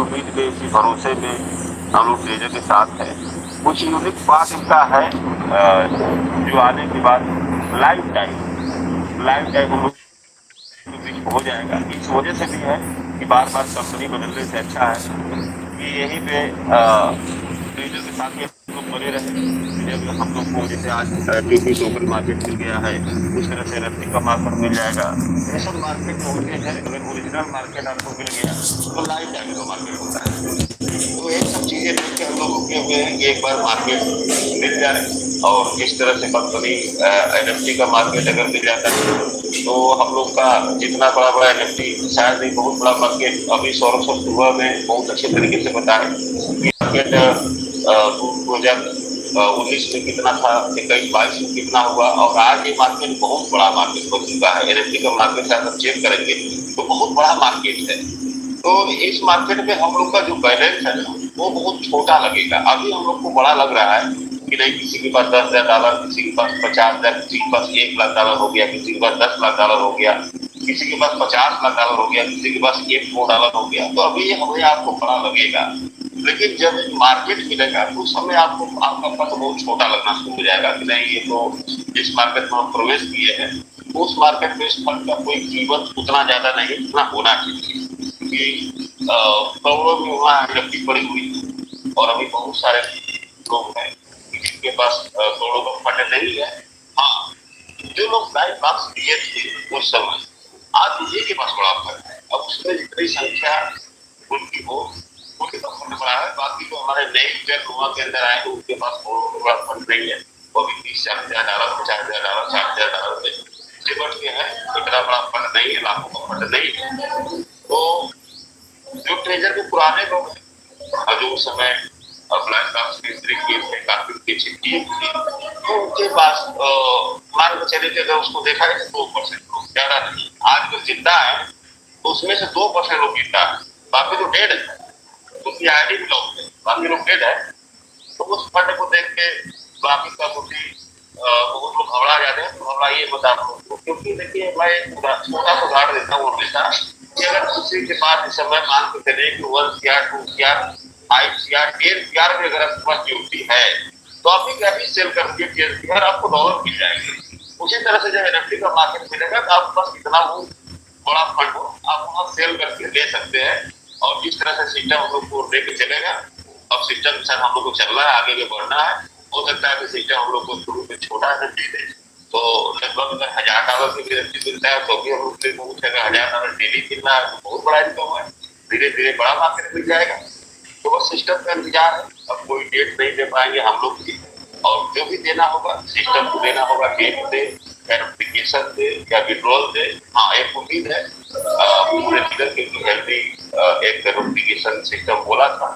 उम्मीद पे, इसी भरोसे पे हम लोग ट्रेजर के साथ है। कुछ यूनिक बात इनका है जो आने के बाद लाइफ टाइम हम लोग के बीच हो जाएगा। इस वजह से भी है कि बार बार कंपनी बदलने से अच्छा है कि यहीं पे ट्रेजर के साथ ही हम लोग बने रहे। जब हम लोग को जैसे आज टीपी टोकन मार्केट मिल गया है, उस तरह से रत्ती का मार्केट मिल जाएगा। ये सब मार्केट होते हैं। अगर ओरिजिनल मार्केट आपको मिल गया तो लाइफ टाइम का मार्केट होता है। तो ये सब चीजें देख के हम लोग रुके हुए हैं कि एक बार मार्केट मिल जाए और इस तरह से कंपनी एनएफटी का मार्केट अगर मिल जाता है तो हम लोग का जितना बड़ा बड़ा एनएफटी शायद ही बहुत बड़ा मार्केट अभी सौरभ सर सुबह में बहुत अच्छे तरीके से बताए कि मार्केट 2019 में कितना था, 21-22 में कितना हुआ और आज ये मार्केट बहुत बड़ा मार्केट बन चुका है। एनएफटी का मार्केट शायद हम चेक करेंगे तो बहुत बड़ा मार्केट है। तो इस मार्केट में हम लोग का जो बैलेंस है ना वो बहुत छोटा लगेगा। अभी हम लोग को बड़ा लग रहा है कि नहीं, किसी के पास $10,000, किसी के पास 50,000, किसी के पास $1,00,000 हो गया, किसी के पास $10,00,000 हो गया, किसी के पास $50,00,000 हो गया, किसी के पास $1 हो गया। तो अभी हमें आपको बड़ा लगेगा, लेकिन जब मार्केट मिलेगा तो उस समय आपको आपका पद बहुत छोटा लगना शुरू हो जाएगा कि नहीं, ये तो जिस मार्केट में हम प्रवेश किए हैं उस मार्केट में इस फंड का कोई कीमत उतना ज्यादा नहीं, उतना होना चाहिए। क्योंकि करोड़ों में वहाँ एनएफटी पड़ी हुई और अभी बहुत सारे लोग हैं जिनके पास करोड़ों का फंड नहीं है। हाँ, जो लोग लाइफ बॉक्स दिए थे उस समय, आज उन्हीं के पास बड़ा फंड है। अब उसमें जितनी संख्या उनकी हो उनके पास फंड बड़ा है। बाकी जो हमारे नए इंडियन गोवा के अंदर आए तो उनके पास बड़ा फंड नहीं है। वो भी $30,000, $50,000, $60,000 से सिमट के है। इतना बड़ा फंड नहीं है, लाखों का फंड नहीं है। तो जो ट्रेजर के पुराने लोग हैं जो उस समय ब्लैक बॉक्स काफी पीछे टीम थी, तो उनके पास मान के चले कि अगर उसको देखा जाए 2% लोग, ज्यादा नहीं। आज जो जिंदा है तो उसमें से 2% लोग जिंदा है, बाकी तो डेड है। उसकी आईडी भी लॉक है, बाकी लोग डेड है। तो उस फंड को देख के बाकी का बहुत लोग घबरा जाते हैं। तो घबराइए मत आप लोग, क्योंकि देखिए मैं छोटा सा उदाहरण देता हूँ हमेशा कि अगर किसी के पास इस समय मान के चले कि 1 CR, 2 CR, 5 CR, 10 CR में अगर आपके पास ड्यूटी है तो आप भी अभी सेल कर दिए 10 CR, आपको डॉलर मिल जाएंगे। उसी तरह से जब एनएफटी का मार्केट मिलेगा तो आपके पास कितना वो बड़ा फंड हो, आप वहां सेल करके ले सकते हैं। और जिस तरह से सिस्टम हम लोग को लेके चलेगा, अब सिस्टम के साथ हम लोग को चलना है, आगे भी बढ़ना है। हो सकता है कि सिस्टम हम लोग को शुरू में छोटा एनएफटी दे, तो लगभग अगर $1,000 की भी एनएफटी मिलता है तो भी हम लोग बहुत है, $1,000 डेली मिलना है तो बहुत बड़ा इनकम है। धीरे धीरे बड़ा मार्केट मिल जाएगा। तो बस सिस्टम का इंतजार है। अब कोई डेट नहीं दे पाएंगे हम लोग भी, और जो भी देना होगा सिस्टम को देना होगा, डेट दे, एप्लीकेशन दे या विड्रॉल दे। हाँ, एक उम्मीद है पूरे लीडर के हेल्थी एक नोटिफिकेशन सिस्टम बोला था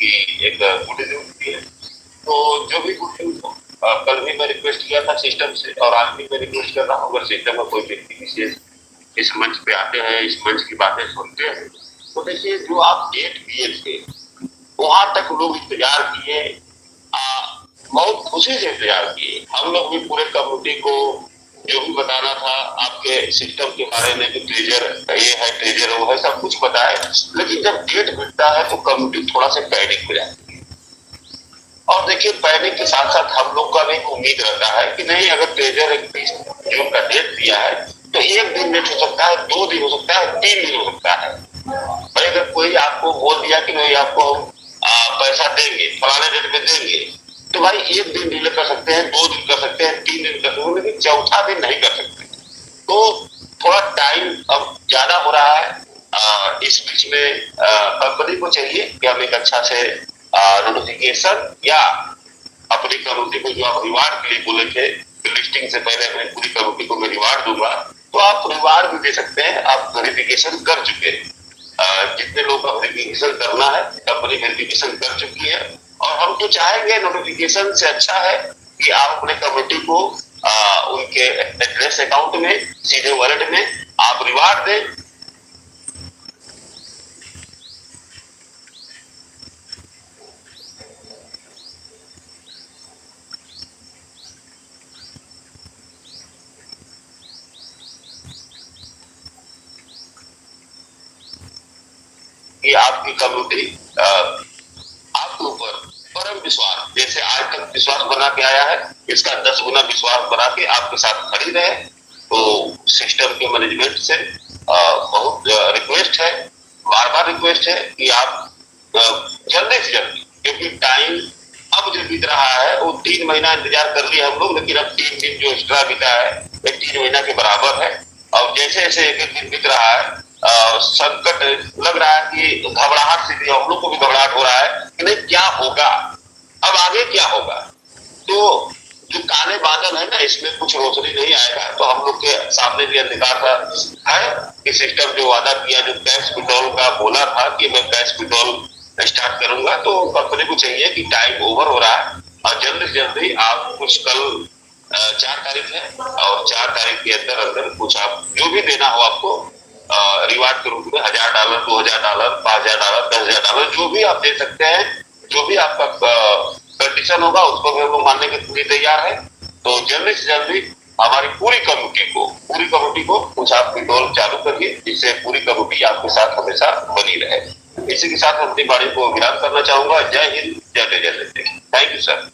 कि एक गुड न्यूज भी है। तो जो भी गुड न्यूज हो, कल भी मैं रिक्वेस्ट किया था सिस्टम से और आज भी मैं रिक्वेस्ट कर रहा हूँ, अगर सिस्टम में कोई व्यक्ति विशेष इस मंच पे आते हैं, इस मंच की बातें सुनते हैं, तो देखिए जो आप डेट दिए थे वहां तक लोग इंतजार किए, बहुत खुशी से इंतजार किए। हम लोग भी पूरे कम्युनिटी को जो भी बताना था आपके सिस्टम के बारे में कि ट्रेजर ये है, ट्रेजर वो है, सब कुछ बताए। लेकिन जब डेट मिलता है तो कम्युनिटी थोड़ा सा पैनिक हो जाती है। और देखिए पैनिक के साथ साथ हम लोग का भी उम्मीद रहता है कि नहीं, अगर ट्रेजर 31 जून का डेट दिया है तो 1 दिन लेट हो सकता है, 2 दिन हो सकता है, 3 दिन हो सकता है। भाई अगर कोई आपको बोल दिया कि नहीं आपको हम पैसा देंगे, फलाने डेट में देंगे, तो भाई 1 दिन डिले कर सकते हैं, 2 दिन कर सकते हैं, 3 दिन कर सकते हैं, लेकिन चौथा दिन नहीं कर सकते। तो थोड़ा टाइम अब ज्यादा हो रहा है। इस बीच में कंपनी को चाहिए कि हम एक अच्छा से नोटिफिकेशन या अपनी कम्युनिटी को जो आप रिवार्ड के लिए बोले थे लिस्टिंग से पहले मैं पूरी कम्युनिटी को मैं रिवार्ड दूंगा, तो आप रिवार्ड भी दे सकते हैं। आप वेरिफिकेशन कर चुके हैं, जितने लोग का वेरिफिकेशन करना है कंपनी वेरिफिकेशन कर चुकी है। और हम तो चाहेंगे, नोटिफिकेशन से अच्छा है कि आप अपने कम्युनिटी को उनके एड्रेस अकाउंट में सीधे वॉलेट में आप रिवार्ड दें। कि आपकी आपकी कम्युनिटी आपके ऊपर परम विश्वास, जैसे आज तक विश्वास बना के आया है, इसका 10 गुना विश्वास बना के आपके साथ खड़ी रहे। तो सिस्टम के मैनेजमेंट से बहुत रिक्वेस्ट है, बार बार रिक्वेस्ट है कि आप जल्दी से जल्दी, क्योंकि टाइम अब जो बीत रहा है वो 3 महीना इंतजार कर लिया हम लोग, लेकिन अब 3 दिन जो एक्स्ट्रा बीता है ये 3 महीना के बराबर है। और जैसे जैसे एक एक दिन बीत रहा है संकट लग रहा है कि घबराहट से हम लोग को भी घबराहट हो रहा है कि नहीं क्या होगा, अब आगे क्या होगा। तो जो काले बादल है ना, इसमें कुछ रोशनी नहीं आएगा। तो हम लोग के सामने भी अंधकार है कि सिस्टम जो वादा किया, जो कैश पेट्रोल का बोला था कि मैं कैश पेट्रोल स्टार्ट करूंगा, तो कंपनी को चाहिए कि टाइम ओवर हो रहा है और जल्दी से जल्दी आप कुछ कल 4 तारीख है और 4 तारीख के अंदर अंदर कुछ आप जो भी देना हो आपको रिवार्ड के रूप में $1000, $2000, $5000, $10,000 जो भी आप दे सकते हैं, जो भी आपका कंडीशन होगा उसको भी हम लोग मानने के पूरी तैयार है। तो जल्दी से जल्दी हमारी पूरी कम्युनिटी को कुछ आप पेट्रोल चालू करिए, जिससे पूरी कम्युनिटी आपके साथ हमेशा बनी रहे। इसी के साथ अपनी बाणी को विराम करना चाहूंगा। जय हिंद, जय जय जय। Thank you sir.